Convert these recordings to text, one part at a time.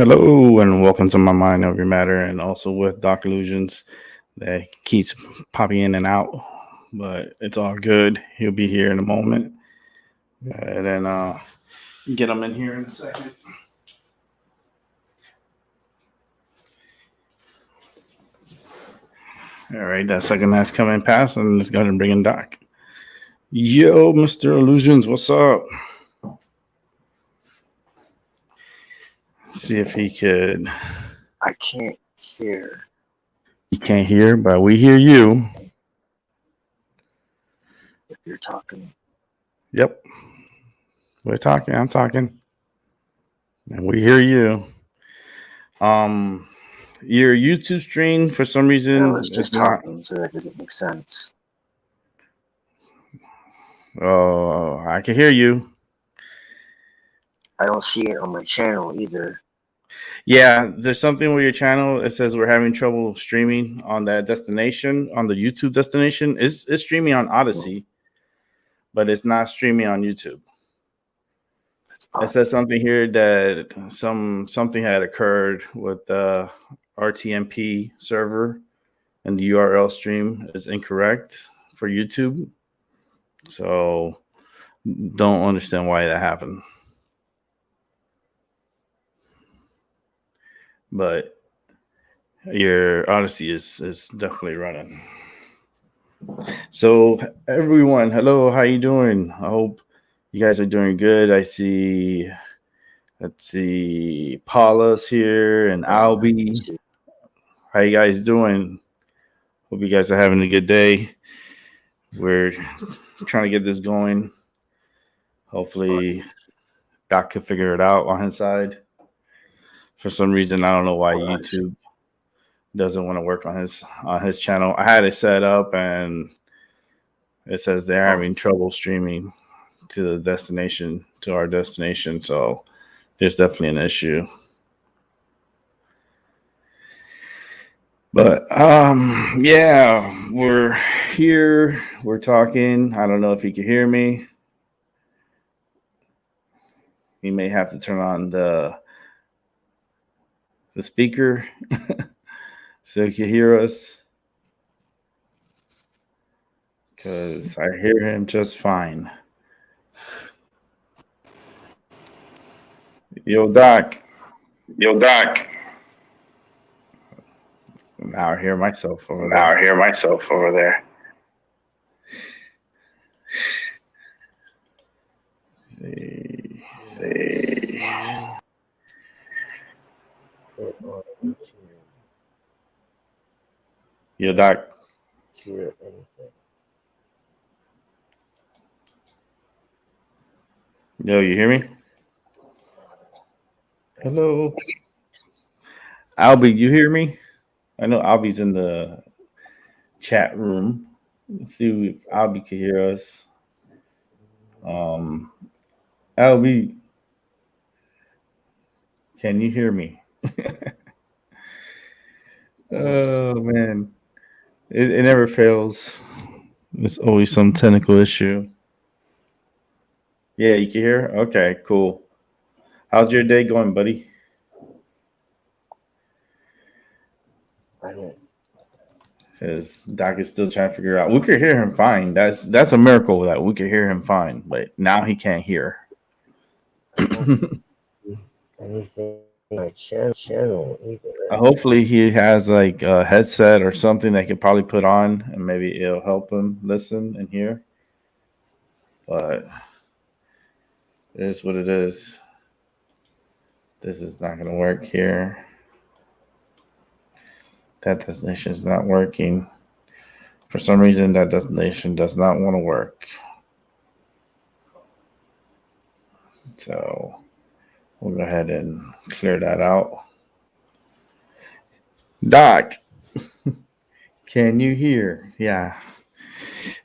Hello and welcome to my Mind Over Matter, and also with Doc Illusions that keeps popping in and out, but it's all good. He'll be here in a moment, and then get him in here in a second. All right, that second has come and passed, and let's go ahead and bring in Doc. Yo, Mr. Illusions, what's up? See if he could. I can't hear. He can't hear, but we hear you. If you're talking. Yep, we're talking. I'm talking, and we hear you. Your YouTube stream for some I reason was is just not. talking, so that doesn't make sense. Oh, I can hear you. I don't see it on my channel either. Yeah, there's something with your channel. It says we're having trouble streaming on that destination, on the YouTube destination. It's streaming on Odyssey, but it's not streaming on YouTube. It says something here that something had occurred with the RTMP server, and the URL stream is incorrect for YouTube. So don't understand why that happened. But your Odyssey is definitely running. So everyone, hello, how you doing? I hope you guys are doing good. Let's see, Paula's here and Albie. How you guys doing? Hope you guys are having a good day. We're trying to get this going. Hopefully Doc can figure it out on his side. For some reason, I don't know why YouTube doesn't want to work on his channel. I had it set up and it says they're having trouble streaming to our destination. So there's definitely an issue. But yeah, we're here. We're talking. I don't know if you can hear me. You may have to turn on the speaker so you can hear us. Because I hear him just fine. Yo, Doc. Yo, Doc. Now I hear myself over there. See. Yo, Doc. Hear anything? Yo, you hear me? Hello. Albie, you hear me? I know Albie's in the chat room. Let's see if Albie can hear us. Albie, can you hear me? Oh man, it never fails. There's always some technical issue. Yeah, you can hear? Okay, cool. How's your day going, buddy? I don't. Because Doc is still trying to figure out. We could hear him fine. That's a miracle that we could hear him fine, but now he can't hear. Anything on my channel either. Hopefully he has like a headset or something that he could probably put on, and maybe it'll help him listen and hear. But it is what it is. This is not going to work here. That destination is not working. For some reason, that destination does not want to work. So we'll go ahead and clear that out. Doc, can you hear? Yeah.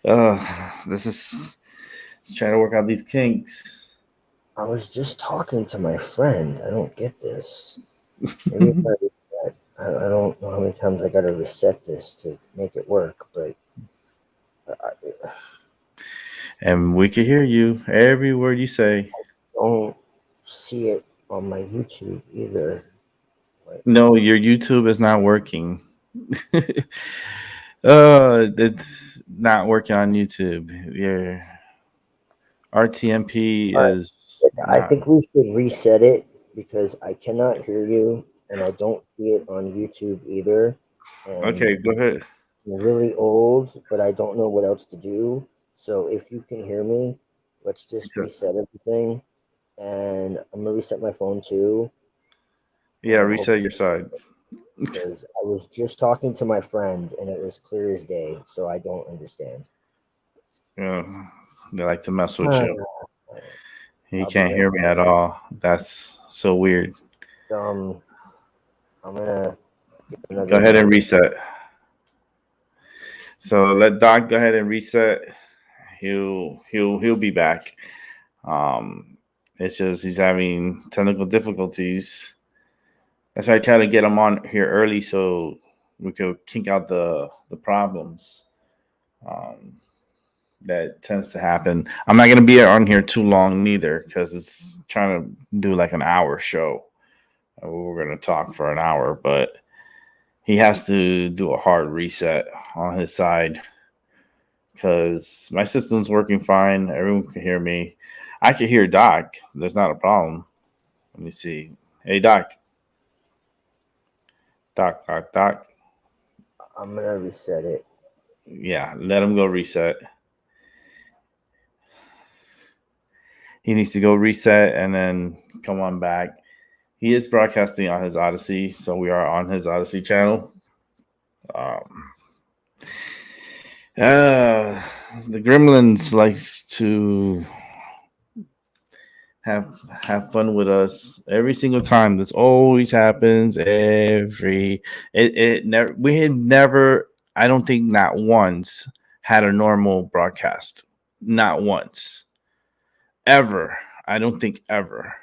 This is trying to work out these kinks. I was just talking to my friend. I don't get this. I don't know how many times I got to reset this to make it work, but. And we can hear you every word you say. I don't see it on my YouTube either. No, your YouTube is not working. It's not working on YouTube. Your RTMP All right. is I not. think we should reset it because I cannot hear you and I don't see it on YouTube either. And Okay, go ahead. I'm really old, but I don't know what else to do. So if you can hear me, let's just reset everything. And I'm gonna reset my phone too. Yeah, And reset your side. because I was just talking to my friend and it was clear as day, so I don't understand. Yeah, they like to mess with you. You I'll can't hear me at all. That's so weird. I'm gonna get another. Go ahead and reset. So let Doc go ahead and reset. He'll be back. It's just he's having technical difficulties. That's why I try to get him on here early so we could kink out the problems. That tends to happen. I'm not going to be on here too long neither because it's trying to do like an hour show. We're going to talk for an hour, but he has to do a hard reset on his side because my system's working fine. Everyone can hear me. I can hear Doc. There's not a problem. Let me see. Hey, Doc. Doc. I'm going to reset it. Yeah, let him go reset. He needs to go reset and then come on back. He is broadcasting on his Odyssey, so we are on his Odyssey channel. The Gremlins likes to have fun with us every single time. This always happens. We had never, I don't think not once, had a normal broadcast. Not once. Ever. I don't think ever.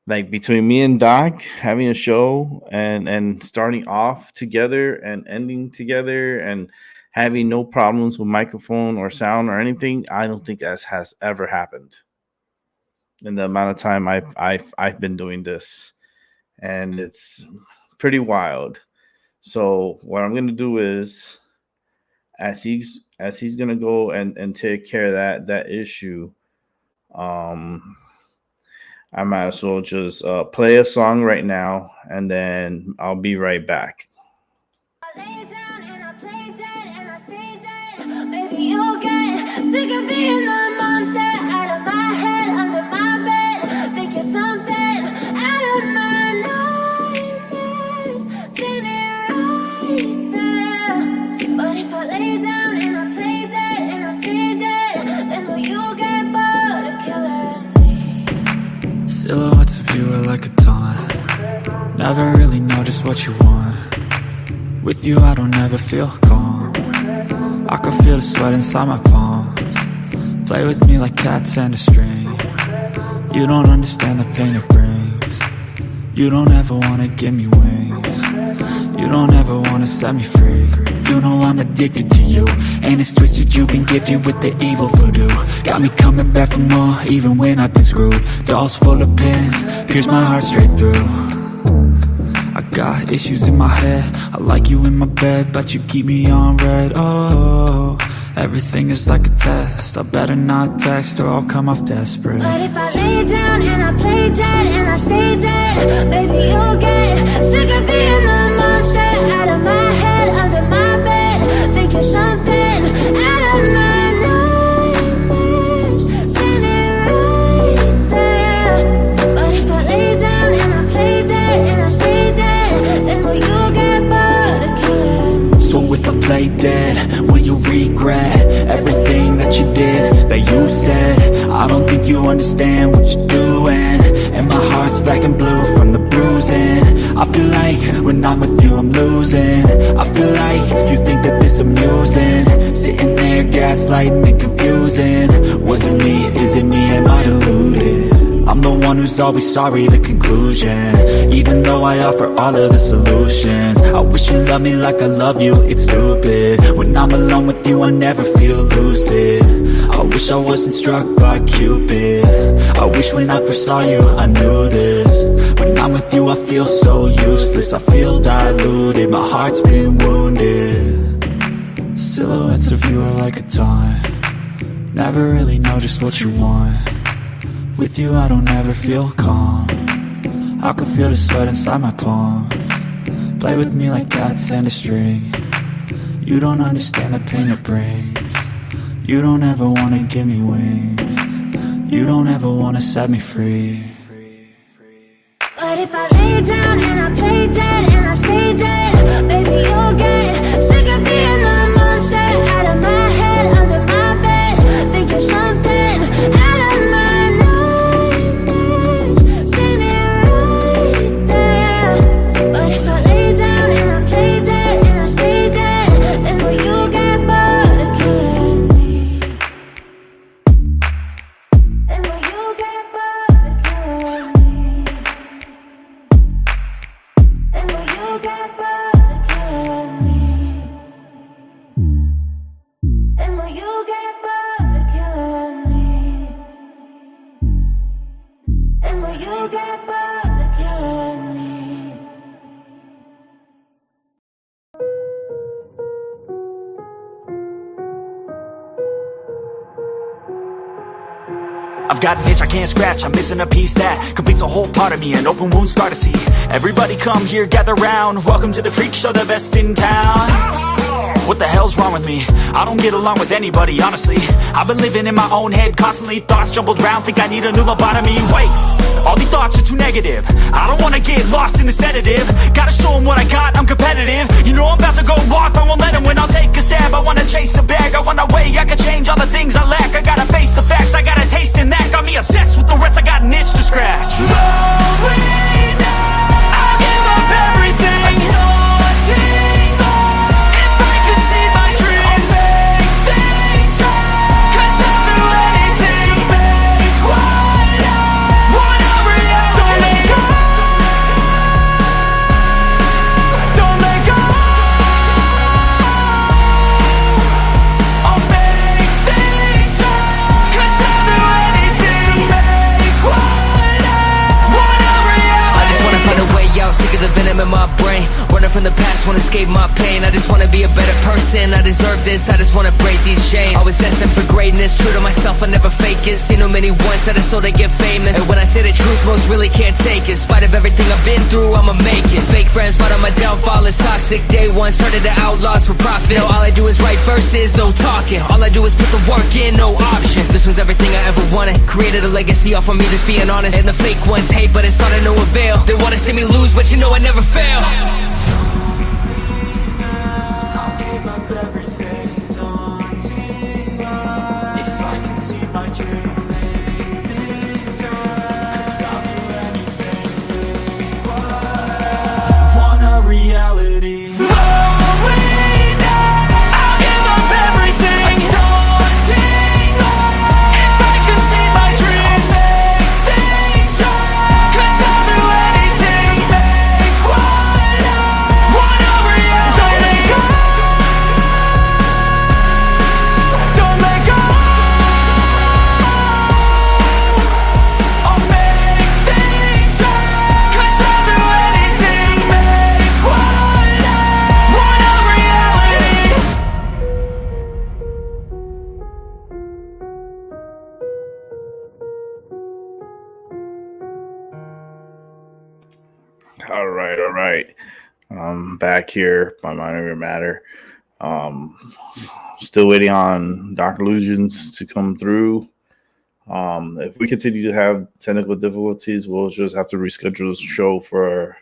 Like between me and Doc having a show and starting off together and ending together and having no problems with microphone or sound or anything, I don't think that has ever happened in the amount of time I've been doing this, and it's pretty wild. So what I'm gonna do is, as he's gonna go and take care of that issue, I might as well just play a song right now, and then I'll be right back. I lay down and I play dead and I stay dead. Baby, you'll get sick of being the monster out of my head, under my bed. Think you're something out of my nightmares, standing right there. But if I lay down and I play dead and I stay dead, then will you get bored of killing me? Silhouettes of you are like a taunt. Never really know just what you want. With you I don't ever feel calm. I can feel the sweat inside my palms. Play with me like cats and a string. You don't understand the pain it brings. You don't ever wanna give me wings. You don't ever wanna set me free. You know I'm addicted to you, and it's twisted, you've been gifted with the evil voodoo. Got me coming back for more, even when I've been screwed. Dolls full of pins, pierce my heart straight through. I got issues in my head, I like you in my bed, but you keep me on red. Oh, everything is like a test, I better not text or I'll come off desperate. But if I lay down and I play dead and I stay dead, baby, you'll get sick of being the monster out of my head, under my bed. Think you're something out of my nightmares, standing right there. But if I lay down and I play dead and I stay dead, then will you get bored of killing me? So if I play dead, will you regret everything that you did, that you said? I don't think you understand what you're doing, and my heart's black and blue from the bruising. I feel like when I'm with you I'm losing. I feel like you think that this amusing, sitting there gaslighting and confusing. Was it me? Is it me? Am I deluded? I'm the one who's always sorry, the conclusion. Even though I offer all of the solutions, I wish you loved me like I love you, it's stupid. When I'm alone with you I never feel lucid. I wish I wasn't struck by Cupid. I wish when I first saw you I knew this. When When I'm with you I feel so useless, I feel diluted, my heart's been wounded. Silhouettes of you are like a taunt, never really know just what you want. With you I don't ever feel calm, I can feel the sweat inside my palm. Play with me like cats and a string, you don't understand the pain it brings. You don't ever wanna give me wings, you don't ever wanna set me free. But if I lay down and I play dead and I stay dead, baby you'll get sick of being the monster out of my head, under my bed, thinking something out of my nightmares. See me right there. But if I lay down and I play dead and I stay dead, then will you get bored of killing me? Then will you get bored of killing me? And will you get bored of killing me? And will you get bored of killing me? And will you get bored of killing me? I've got an itch I can't scratch, I'm missing a piece that completes a whole part of me, an open wound scar to see. Everybody come here, gather round, welcome to the freak show, the best in town. What the hell's wrong with me? I don't get along with anybody, honestly. I've been living in my own head constantly, thoughts jumbled round, think I need a new lobotomy. Wait, all these thoughts are too negative, I don't wanna get lost in the sedative. Gotta show them what I got, I'm competitive. You know I'm about to go off, I won't let them win, I'll take a stab. I wanna chase the bag, I wanna weigh, I can change all the things I lack. I gotta face the facts, I got a taste in that. Got me obsessed with the rest, I got an itch to scratch. Slowly now, I give up everything. Daunting though, if I could see my dreams, I'll make things right. 'Cause I'll do anything to make what I want a reality. Don't let go, don't let go. I'll make things right. 'Cause I'll do anything to make what I want a reality. I just wanna find a way out, sick of the venom in my brain. Running from the past, wanna escape my pain. I just wanna be a better person, I deserve this. I just wanna break these chains. Always asking for greatness, true to myself, I never fake it. Seen too many once, I just so they get famous. And when I say the truth, most really can't take it. In spite of everything I've been through, I'ma make it. Fake friends, but on my downfall is toxic. Day one, started the outlaws for profit. Now all I do is write verses, no talking. All I do is put the work in, no option. This was everything I ever wanted. Created a legacy off of me, just being honest. And the fake ones hate, but it's not of no avail. They wanna see me lose, but you know I never fail. I'll give up everything, daunting though, if I can see my dream, make things right. 'Cause I'll do anything to make what I want a reality. Slowly now, I'll give up everything, daunting though, if I can see my dream, make things right. 'Cause I'll do anything to make what I want a reality. Don't let go, don't let go. I'll make things right. 'Cause I'll do anything to make what I want a reality. All right, all right. I'm back here by Minor Matter. Still waiting on Dr. Illusions to come through. If we continue to have technical difficulties, we'll just have to reschedule this show for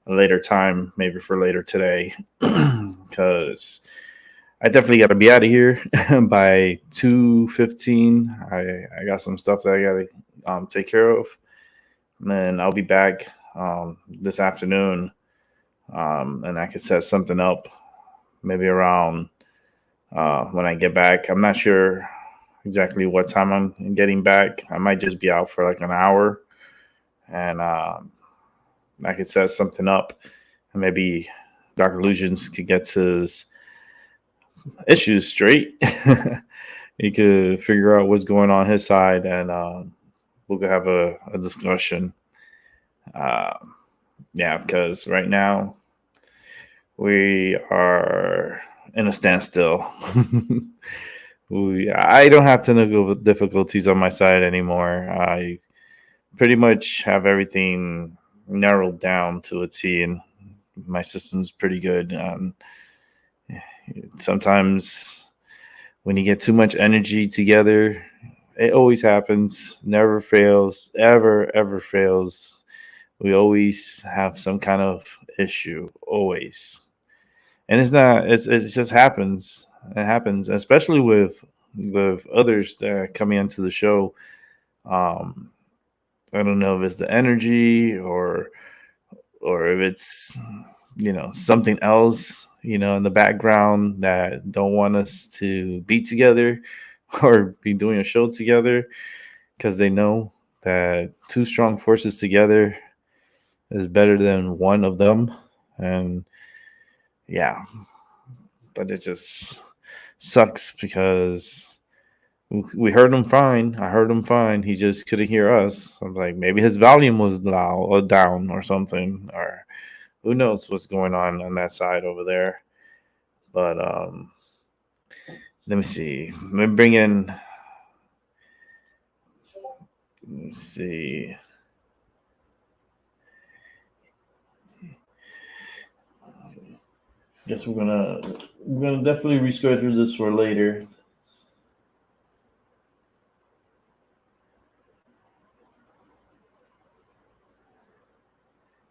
a later time, maybe for later today, because I definitely got to be out of here by 2:15. I got some stuff that I got to take care of, and then I'll be back this afternoon, and I could set something up maybe around when I get back. I'm not sure exactly what time I'm getting back. I might just be out for like an hour, and I could set something up, and maybe Dr. Illusions could get his issues straight. He could figure out what's going on his side, and we could have a discussion. Yeah, because right now we are in a standstill. I don't have technical difficulties on my side anymore. I pretty much have everything narrowed down to a T, and my system's pretty good. Sometimes when you get too much energy together, it always happens. Never fails. Ever fails. We always have some kind of issue. Always. And it's not. It just happens. It happens, especially with others that are coming into the show. Um, I don't know if it's the energy or if it's something else in the background that don't want us to be together or be doing a show together because they know that two strong forces together is better than one of them. And yeah, but it just sucks because we heard him fine. I heard him fine. He just couldn't hear us. I'm like, maybe his volume was loud or down or something, or who knows what's going on that side over there. But let me see. Let me bring in. Let me see. Guess we're gonna definitely reschedule this for later.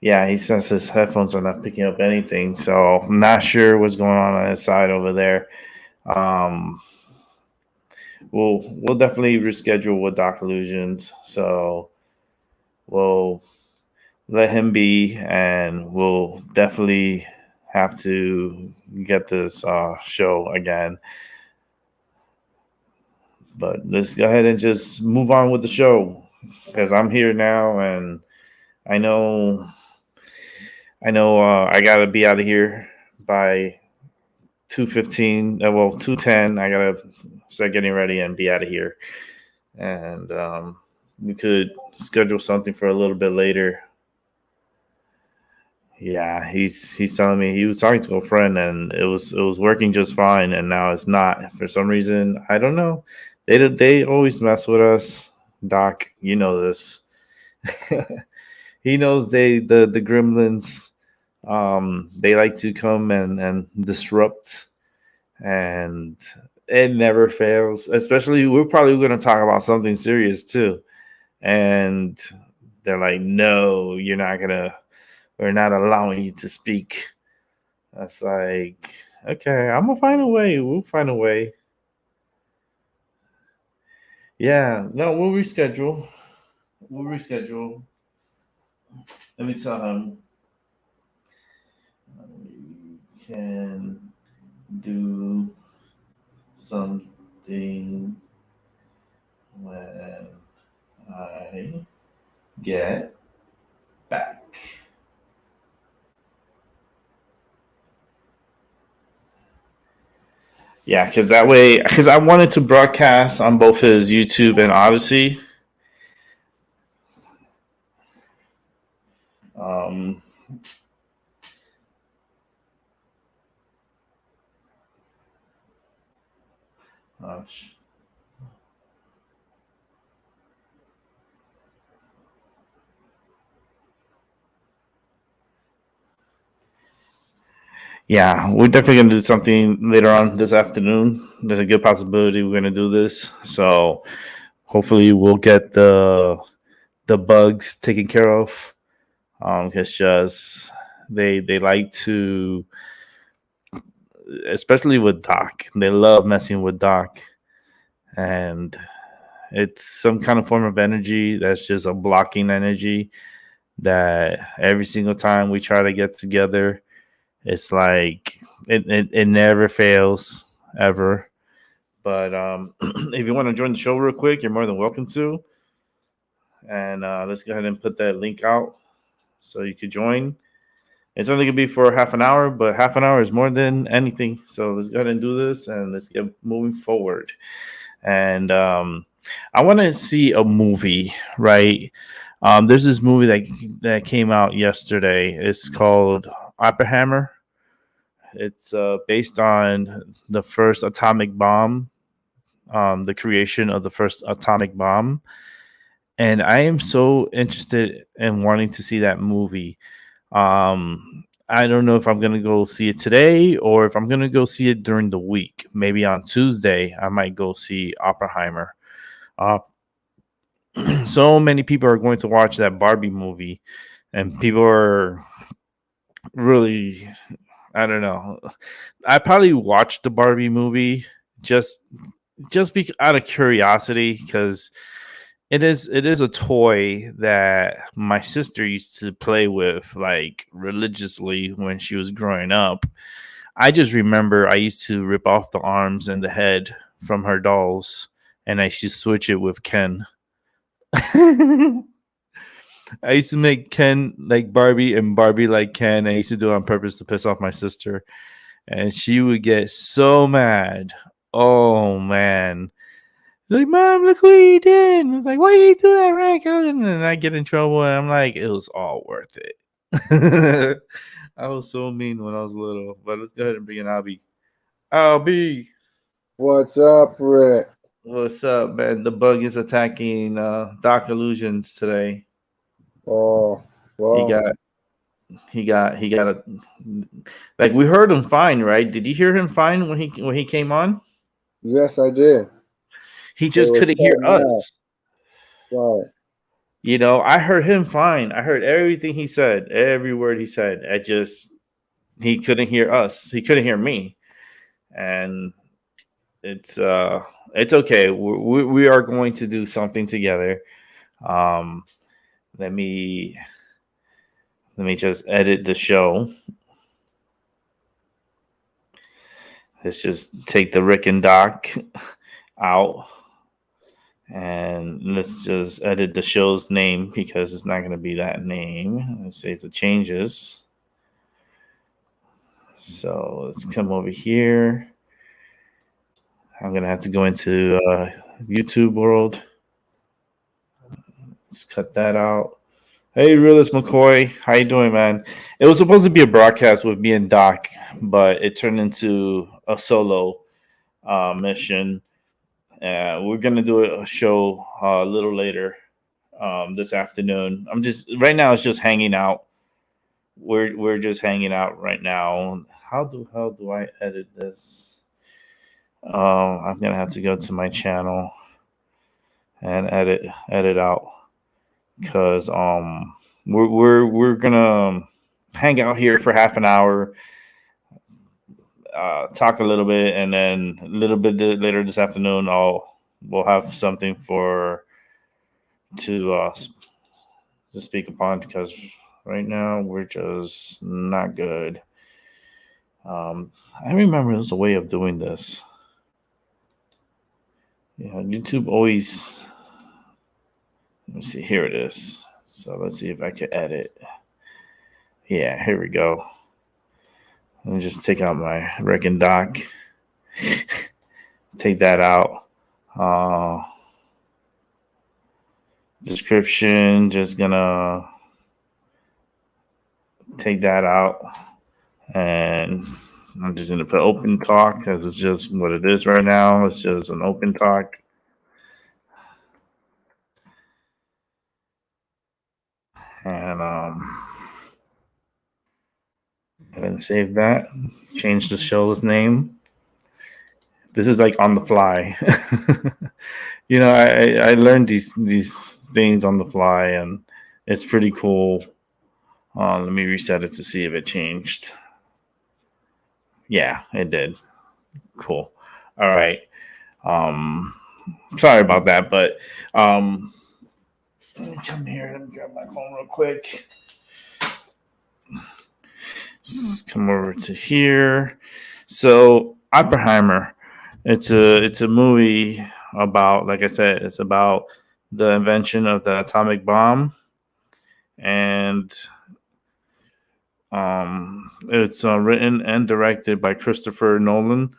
Yeah, he says his headphones are not picking up anything, so I'm not sure what's going on his side over there. Um, we'll definitely reschedule with Doc Illusions, so we'll let him be, and we'll definitely have to get this show again. But let's go ahead and just move on with the show because I'm here now, and I know I gotta be out of here by 2:15. Well, 2:10. I gotta start getting ready and be out of here. And we could schedule something for a little bit later. Yeah, he's telling me he was talking to a friend and it was working just fine, and now it's not for some reason. I don't know. They always mess with us, Doc. You know this. He knows the gremlins. They like to come and disrupt, and it never fails. Especially, we're probably going to talk about something serious too, and they're like, "No, you're not gonna. We're not allowing you to speak." That's like, okay, I'm gonna find a way. We'll find a way. Yeah, no, we'll reschedule. We'll reschedule. Let me tell him we can do something when I get back. Yeah, because that way, because I wanted to broadcast on both his YouTube and Odyssey. Um, gosh. Yeah, we're definitely gonna do something later on this afternoon. There's a good possibility we're gonna do this. So hopefully we'll get the bugs taken care of. It's just they like to, especially with Doc. They love messing with Doc, and it's some kind of form of energy that's just a blocking energy that every single time we try to get together, it's like it never fails ever. But if you want to join the show real quick, you're more than welcome to. And let's go ahead and put that link out so you could join. It's only gonna be for half an hour, but half an hour is more than anything. So let's go ahead and do this, and let's get moving forward. And I want to see a movie, right? There's this movie that came out yesterday. It's called Oppenheimer. It's based on the first atomic bomb, the creation of the first atomic bomb. And I am so interested in wanting to see that movie. I don't know if I'm gonna go see it today or if I'm gonna go see it during the week. Maybe on Tuesday, I might go see Oppenheimer. Uh, so many people are going to watch that Barbie movie, and people are really, I don't know. I probably watched the Barbie movie just out of curiosity because it is a toy that my sister used to play with like religiously when she was growing up. I just remember I used to rip off the arms and the head from her dolls, and I used to switch it with Ken. I used to make Ken like Barbie and Barbie like Ken. I used to do it on purpose to piss off my sister, and she would get so mad. Oh man. She's like, Mom, look what you did. And I was like, why did you do that, Rick? And then I get in trouble, and I'm like, it was all worth it. I was so mean when I was little. But let's go ahead and bring in Albie. Albie, What's up, Rick? what's up, man? The bug is attacking Doc Illusions today. Oh, well, He got a like we heard him fine, right? Did you hear him fine when he came on? yes, I did. He just was couldn't hear cutting out. us. Right. You know, I heard him fine. I heard everything he said, every word he said. He couldn't hear us. He couldn't hear me, and it's okay. We are going to do something together. Let me just edit the show. Let's just take the Rick and Doc out. And let's just edit the show's name because it's not going to be that name. Let's save the changes. So let's come over here. I'm going to have to go into YouTube world. Let's cut that out. Hey, Realist McCoy. How you doing, man? It was supposed to be a broadcast with me and Doc, but it turned into a solo mission. We're gonna do a show a little later this afternoon. Right now it's just hanging out. We're just hanging out right now. How do I edit this? I'm gonna have to go to my channel and edit out because we're gonna hang out here for half an hour. Talk a little bit, and then a little bit later this afternoon, we'll have something to speak upon because right now we're just not good. I remember there's a way of doing this. Yeah, YouTube always. Let me see. Here it is. So let's see if I can edit. Yeah, here we go. Let me just take out my Rick and Doc. Take that out. Description, just gonna take that out. And I'm just gonna put open talk because it's just what it is right now. It's just an open talk. And save that. Change the show's name. This is like on the fly. You know, I learned these things on the fly, and it's pretty cool. Let me reset it to see if it changed. Yeah, it did. Cool. All right. Sorry about that, but let me come here and grab my phone real quick. Let's come over to here. So Oppenheimer, it's a movie about, like I said, it's about the invention of the atomic bomb, and it's written and directed by Christopher Nolan.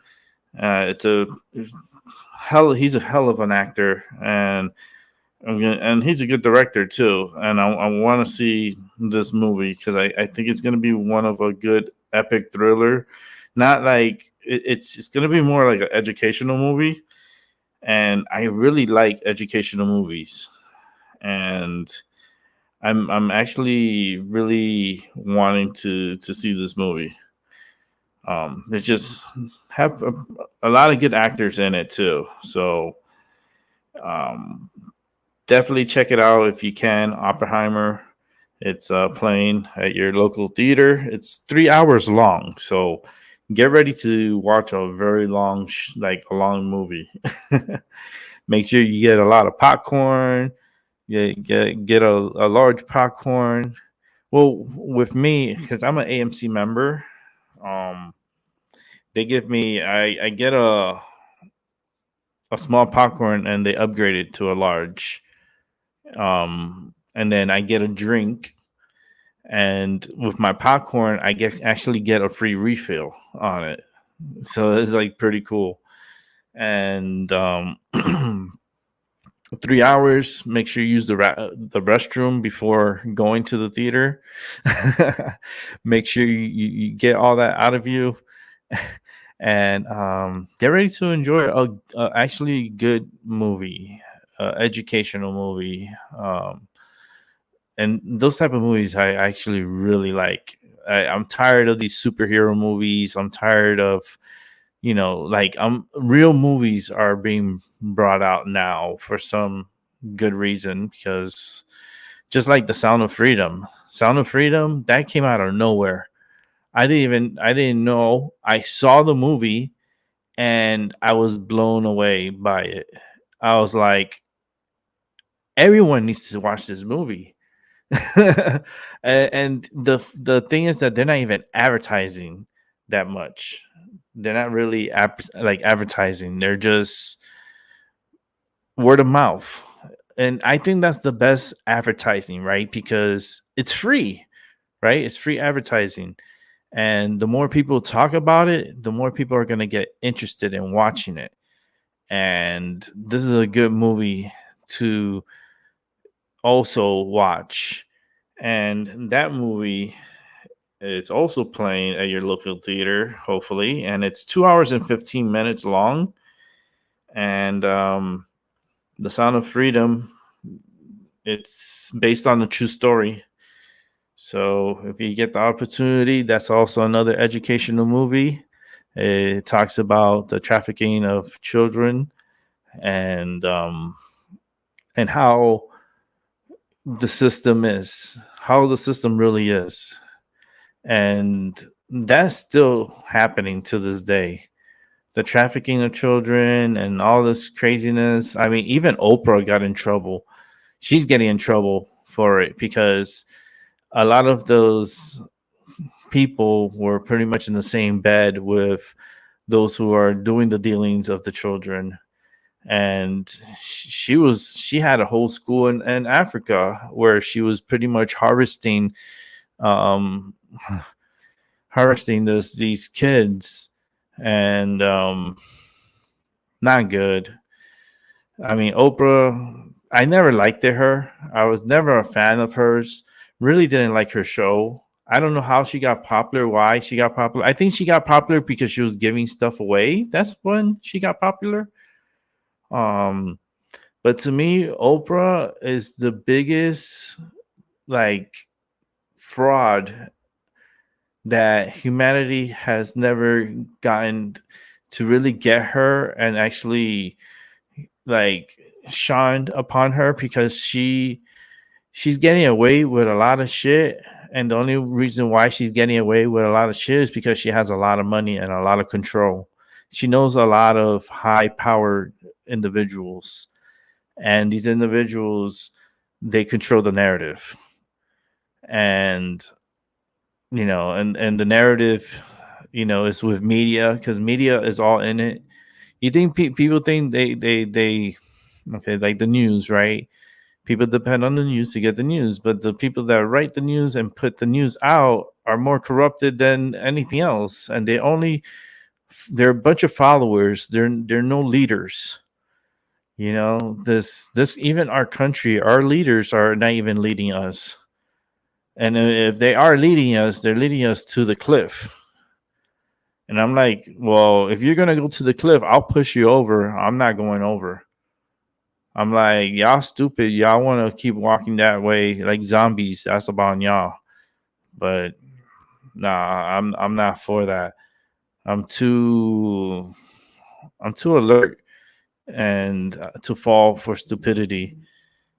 He's a hell of an actor, and And he's a good director too. And I want to see this movie because I think it's going to be one of a good epic thriller. Not like it's going to be more like an educational movie. And I really like educational movies. And I'm actually really wanting to see this movie. It just have a lot of good actors in it too. So um, definitely check it out if you can. Oppenheimer. It's playing at your local theater. It's 3 hours long, so get ready to watch a very long, like a long movie. Make sure you get a lot of popcorn. Get a large popcorn. Well, with me, because I'm an AMC member, um, they give me I get a small popcorn and they upgrade it to a large. And then I get a drink, and with my popcorn, I actually get a free refill on it. So it's like pretty cool. And 3 hours. Make sure you use the restroom before going to the theater. Make sure you get all that out of you, and get ready to enjoy a actually good movie, educational movie. And those type of movies I actually really like. I'm tired of these superhero movies. I'm tired of, like real movies are being brought out now for some good reason, because just like the Sound of Freedom, that came out of nowhere. I didn't know. I saw the movie and I was blown away by it. I was like, everyone needs to watch this movie. And the thing is that they're not even advertising that much. They're not really like advertising. They're just word of mouth. And I think that's the best advertising, right? Because it's free, right? It's free advertising. And the more people talk about it, the more people are going to get interested in watching it. And this is a good movie to also watch. And that movie is also playing at your local theater, hopefully. And it's 2 hours and 15 minutes long. And The Sound of Freedom, it's based on a true story. So if you get the opportunity, that's also another educational movie. It talks about the trafficking of children and how the system is, how the system really is. And that's still happening to this day. The trafficking of children and all this craziness. I mean, even Oprah got in trouble. She's getting in trouble for it because a lot of those people were pretty much in the same bed with those who are doing the dealings of the children. And she had a whole school in Africa where she was pretty much harvesting these kids, and not good. I mean, Oprah, I never liked her. I was never a fan of hers. Really didn't like her show. I don't know how she got popular, why she got popular. I think she got popular because she was giving stuff away. That's when she got popular. But to me, Oprah is the biggest like fraud that humanity has never gotten to really get her and actually like shined upon her, because she's getting away with a lot of shit. And the only reason why she's getting away with a lot of shit is because she has a lot of money and a lot of control. She knows a lot of high-powered individuals, and these individuals, they control the narrative. And and the narrative, is with media, because media is all in it. You think people think they okay, like the news, right? People depend on the news to get the news, but the people that write the news and put the news out are more corrupted than anything else, and they're a bunch of followers. They're no leaders. You know, this even our country, our leaders are not even leading us. And if they are leading us, they're leading us to the cliff. And I'm like, well, if you're gonna go to the cliff, I'll push you over. I'm not going over. I'm like, y'all stupid. Y'all want to keep walking that way like zombies. That's about y'all. But nah, I'm not for that. I'm too alert and to fall for stupidity.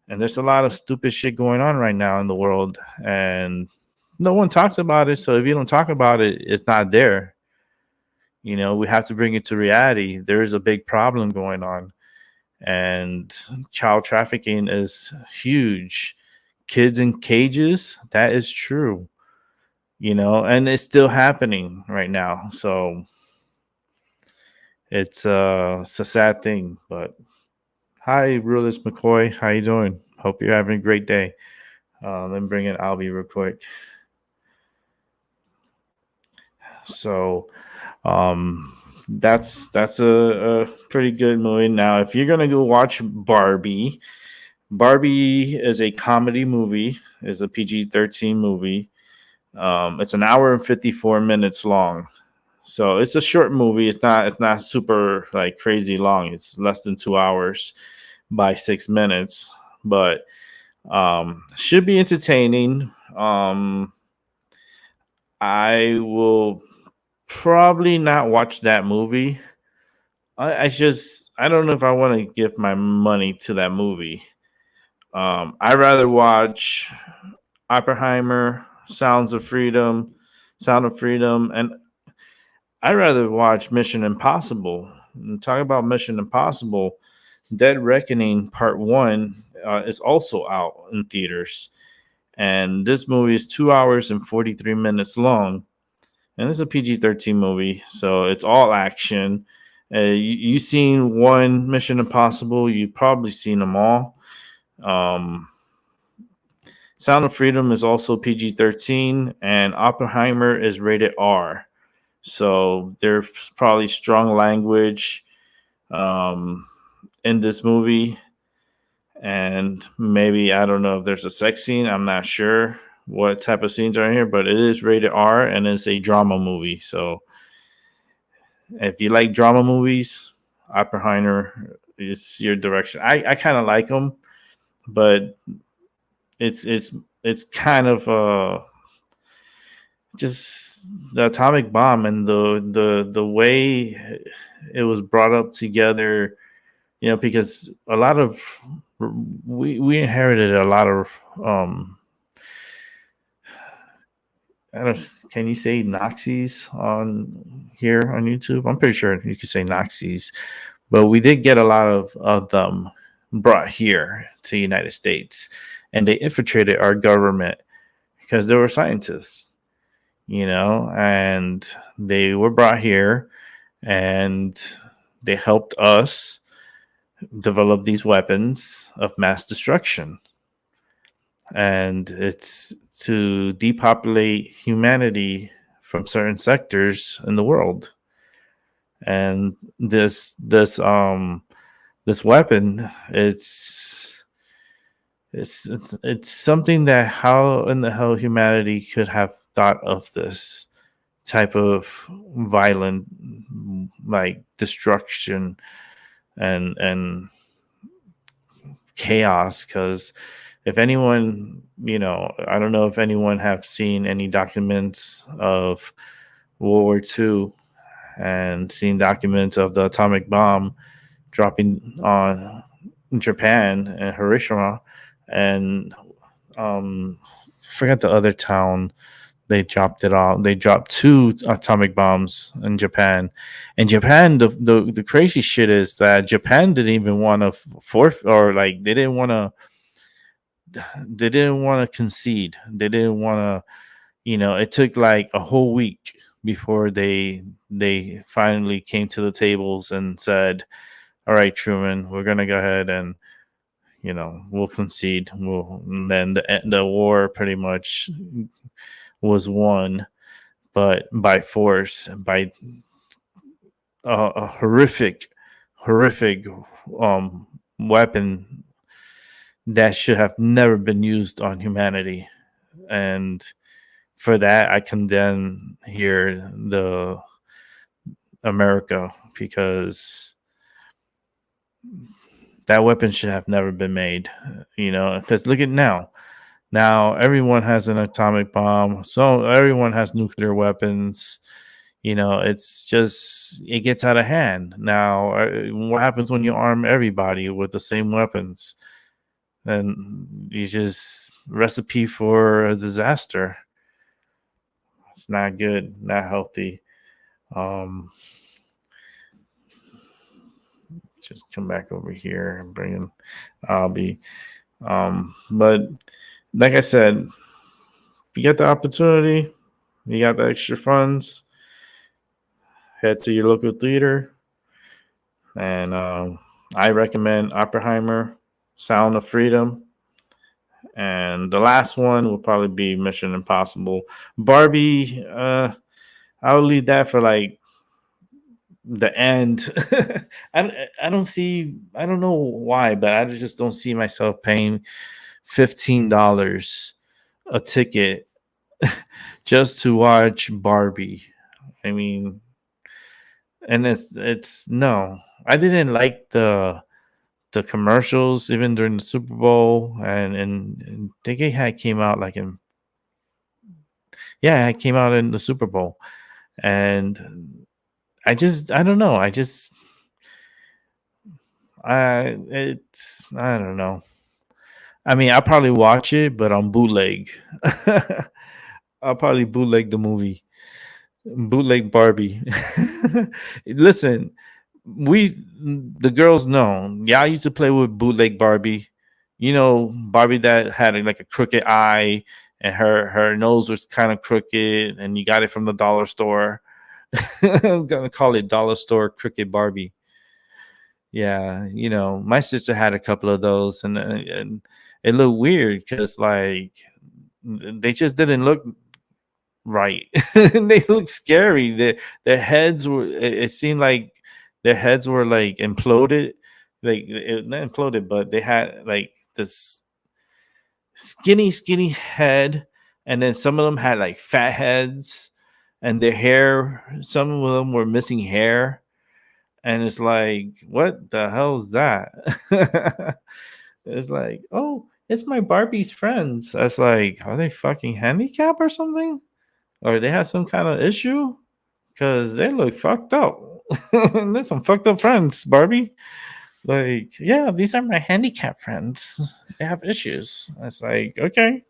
And there's a lot of stupid shit going on right now in the world, and no one talks about it. So if you don't talk about it, it's not there. You know, we have to bring it to reality. There is a big problem going on, and child trafficking is huge. Kids in cages, that is true. You know, and it's still happening right now. So it's a sad thing. But hi, Realist McCoy, how you doing? Hope you're having a great day. Let me bring in Albie real quick. So that's a pretty good movie. Now, if you're gonna go watch Barbie, Barbie is a comedy movie, is a PG-13 movie. It's an hour and 54 minutes long. So it's a short movie. It's not super like crazy long. It's less than 2 hours by 6 minutes, but should be entertaining. I will probably not watch that movie. I don't know if I want to give my money to that movie. I'd rather watch Oppenheimer, Sound of Freedom, and I'd rather watch Mission Impossible. And talk about Mission Impossible, Dead Reckoning Part 1 is also out in theaters. And this movie is 2 hours and 43 minutes long. And it's a PG-13 movie, so it's all action. You've seen one Mission Impossible, you've probably seen them all. Sound of Freedom is also PG-13, and Oppenheimer is rated R. So there's probably strong language in this movie. And maybe, I don't know if there's a sex scene. I'm not sure what type of scenes are in here, but it is rated R and it's a drama movie. So if you like drama movies, Oppenheimer is your direction. I kind of like them, but it's kind of just the atomic bomb and the way it was brought up together, you know, because a lot of we inherited a lot of I don't, can you say Nazis on here on YouTube? I'm pretty sure you could say Nazis, but we did get a lot of them brought here to the United States, and they infiltrated our government because they were scientists, you know, and they were brought here and they helped us develop these weapons of mass destruction. And it's to depopulate humanity from certain sectors in the world. And this weapon, it's something that how in the hell humanity could have thought of this type of violent like destruction and chaos. Because if anyone, you know, I don't know if anyone have seen any documents of World War II and seen documents of the atomic bomb dropping on Japan and Hiroshima, and forget the other town they dropped it off. They dropped 2 atomic bombs in Japan. And Japan, the crazy shit is that Japan didn't even want to they didn't want to concede. They didn't want to, you know, it took like a whole week before they finally came to the tables and said, all right, Truman, we're going to go ahead and, you know, we'll concede. And then the war pretty much was won, but by force, by a horrific weapon that should have never been used on humanity. And for that, I condemn here the America, because that weapon should have never been made. Because look at now. Now everyone has an atomic bomb, so everyone has nuclear weapons. It's just, it gets out of hand. Now, what happens when you arm everybody with the same weapons? Then you just recipe for a disaster. It's not good, not healthy. Just come back over here and bring in Albie. But like I said, if you get the opportunity, you got the extra funds, head to your local theater. And I recommend Oppenheimer, Sound of Freedom. And the last one will probably be Mission Impossible. Barbie, I'll leave that for like the end. I don't know why, but I just don't see myself paying $15 a ticket just to watch Barbie. I mean, and it's no. I didn't like the commercials even during the Super Bowl, and I think it came out like it came out in the Super Bowl, and I don't know. I don't know. I mean, I'll probably watch it, but on bootleg. I'll probably bootleg the movie. Bootleg Barbie. Listen, the girls know. Yeah, I used to play with bootleg Barbie. Barbie that had like a crooked eye and her nose was kind of crooked, and you got it from the dollar store. I'm gonna call it dollar store crooked Barbie. Yeah, my sister had a couple of those, and it looked weird because like they just didn't look right. They looked scary. Their heads were. It seemed like their heads were like imploded, like not imploded, but they had like this skinny head, and then some of them had like fat heads, and their hair. Some of them were missing hair, and it's like, what the hell is that? It's like, oh, it's my Barbie's friends. I was like, are they fucking handicapped or something? Or they have some kind of issue? Because they look fucked up. There's some fucked up friends, Barbie. Like, yeah, these are my handicapped friends. They have issues. It's like, okay.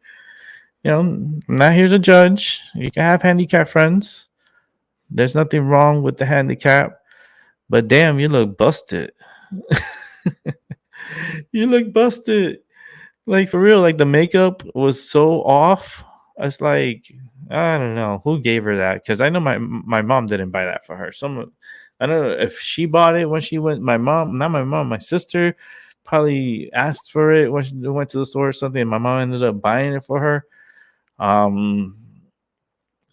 I'm not here to judge. You can have handicapped friends. There's nothing wrong with the handicap. But damn, you look busted. You look busted. Like, for real, like the makeup was so off. It's like, I don't know who gave her that, because I know my mom didn't buy that for her. I don't know if she bought it when she went. My sister probably asked for it when she went to the store or something, and my mom ended up buying it for her. I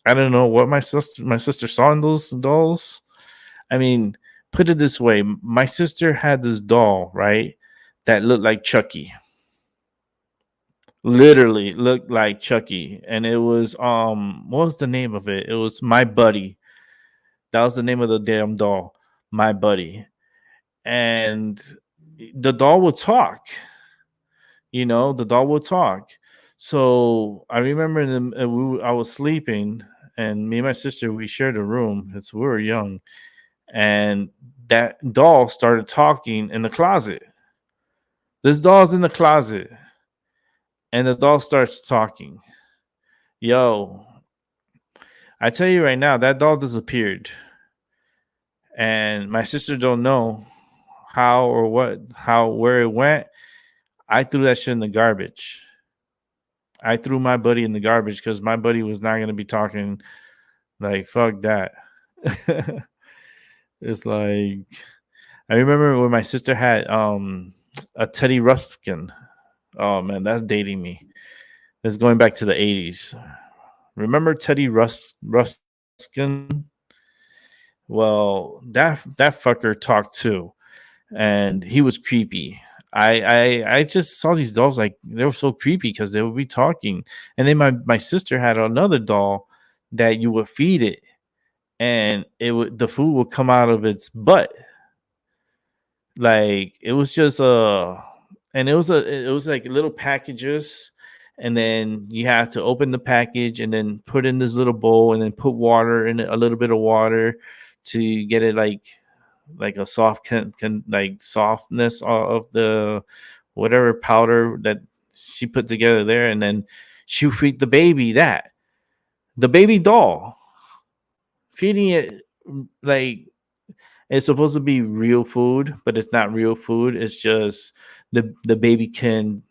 don't know what my sister saw in those dolls. I mean, put it this way: my sister had this doll, right, that looked like Chucky. Literally looked like Chucky, and it was what was the name of it? It was My Buddy. That was the name of the damn doll, My Buddy. And the doll would talk. The doll would talk. So I remember I was sleeping, and me and my sister, we shared a room. We were young, and that doll started talking in the closet. This doll's in the closet. And the doll starts talking. Yo, I tell you right now, that doll disappeared. And my sister don't know how or where it went. I threw that shit in the garbage. I threw My Buddy in the garbage because My Buddy was not going to be talking. Like, fuck that. It's like, I remember when my sister had a Teddy Ruxpin. Oh man, that's dating me. It's going back to the 80s. Remember Teddy Ruxpin? Well, that fucker talked too, and he was creepy. I just saw these dolls, like they were so creepy because they would be talking. And then my sister had another doll that you would feed it, and the food would come out of its butt. Like it was just and it was like little packages, and then you have to open the package and then put in this little bowl and then put water in it, a little bit of water to get it like a soft like softness of the whatever powder that she put together there, and then she feed the baby the baby doll, feeding it like it's supposed to be real food, but it's not real food. It's just the baby can,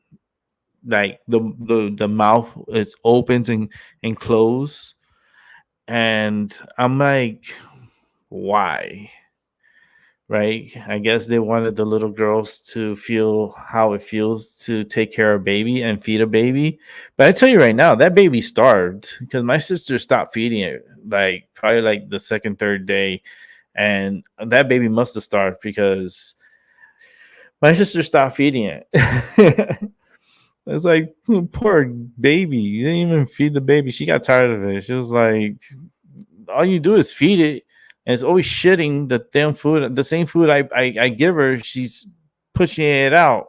like, the mouth is opens and close, and I'm like, why? Right? I guess they wanted the little girls to feel how it feels to take care of a baby and feed a baby. But I tell you right now, that baby starved because my sister stopped feeding it like probably like the second, third day. And that baby must have starved because my sister stopped feeding it. It's like, poor baby. You didn't even feed the baby. She got tired of it. She was like, all you do is feed it, and it's always shitting the damn food. The same food I give her, she's pushing it out.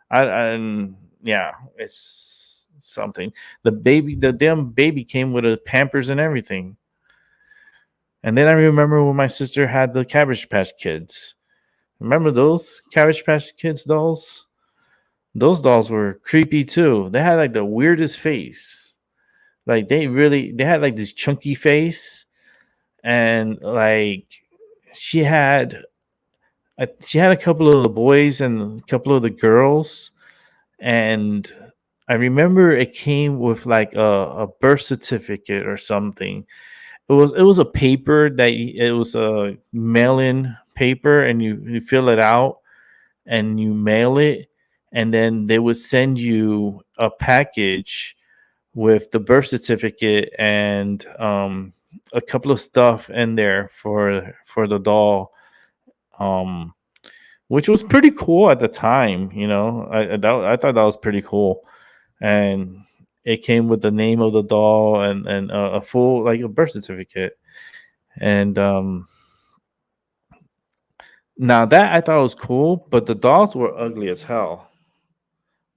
And yeah, it's something. The damn baby came with a Pampers and everything. And then I remember when my sister had the Cabbage Patch Kids. Remember those Cabbage Patch Kids dolls? Those dolls were creepy too. They had like the weirdest face. Like they had like this chunky face, and like she had a couple of the boys and a couple of the girls, and I remember it came with like a birth certificate or something. It was a paper that it was a mail-in paper, and you fill it out and you mail it, and then they would send you a package with the birth certificate and a couple of stuff in there for the doll, which was pretty cool at the time. You know, I thought that was pretty cool, and it came with the name of the doll and a full, like, a birth certificate. And now that I thought was cool, but the dolls were ugly as hell.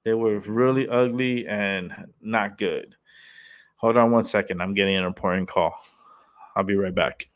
They were really ugly and not good. Hold on one second. I'm getting an important call. I'll be right back.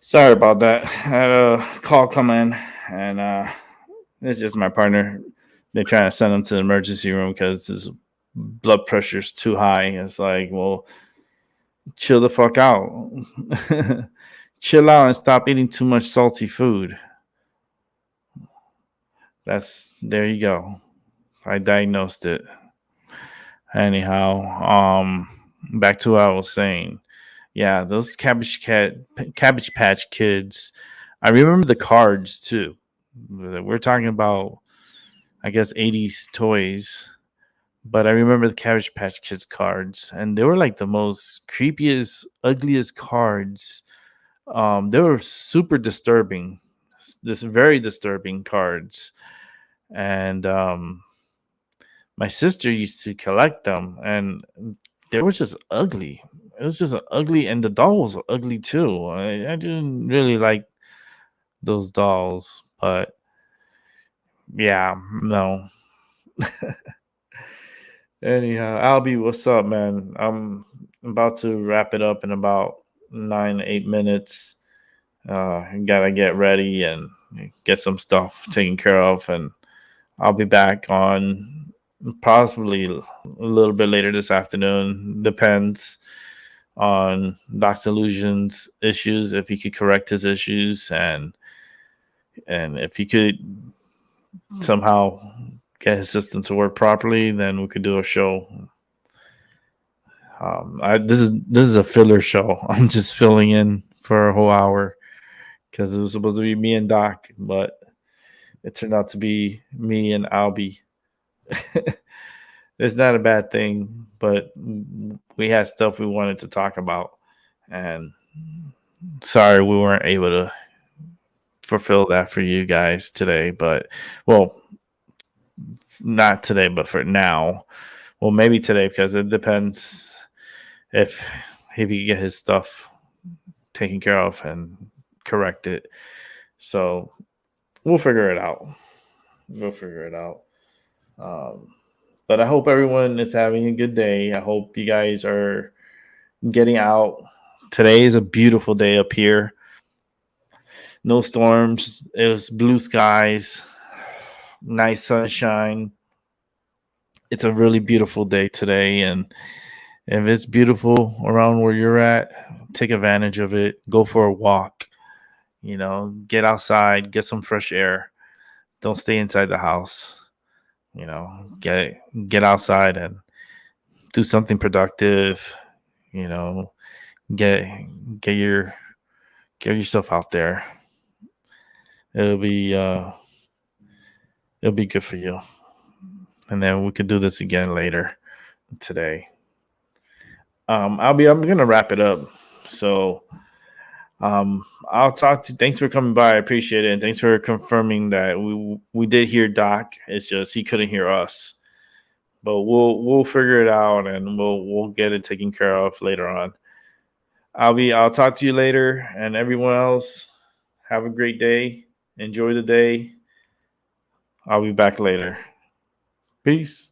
Sorry about that. I had a call come in, and it's just my partner. They're trying to send him to the emergency room because his blood pressure is too high. It's like, well, chill the fuck out. Chill out and stop eating too much salty food. There you go. I diagnosed it. Anyhow, back to what I was saying. Yeah, those Cabbage Patch Kids. I remember the cards too. We're talking about, I guess, 80s toys, but I remember the Cabbage Patch Kids cards, and they were like the most creepiest, ugliest cards. They were super disturbing, this very disturbing cards, and my sister used to collect them, and they were just ugly. It was just ugly, and the doll was ugly too. I didn't really like those dolls, but yeah, no. Anyhow, Albie, what's up, man? I'm about to wrap it up in about 8 minutes. Gotta get ready and get some stuff taken care of, and I'll be back on possibly a little bit later this afternoon. Depends on Doc's Illusion's issues, if he could correct his issues, and if he could somehow get his system to work properly, then we could do a show. This is a filler show. I'm just filling in for a whole hour because it was supposed to be me and Doc, but it turned out to be me and Albie. It's not a bad thing, but we had stuff we wanted to talk about, and sorry we weren't able to fulfill that for you guys today. But well, not today, but for now. Well, maybe today, because it depends if he can get his stuff taken care of and correct it. So we'll figure it out. But I hope everyone is having a good day. I hope you guys are getting out. Today is a beautiful day up here. No storms. It was blue skies. Nice sunshine. It's a really beautiful day today, and if it's beautiful around where you're at, take advantage of it. Go for a walk. Get outside, get some fresh air. Don't stay inside the house. Get outside and do something productive. Get yourself out there. It'll be good for you. And then we could do this again later today. I'm gonna wrap it up. So I'll talk to you. Thanks for coming by. I appreciate it. And thanks for confirming that we did hear Doc. It's just he couldn't hear us. But we'll figure it out, and we'll get it taken care of later on. I'll talk to you later, and everyone else, have a great day. Enjoy the day. I'll be back later. Peace.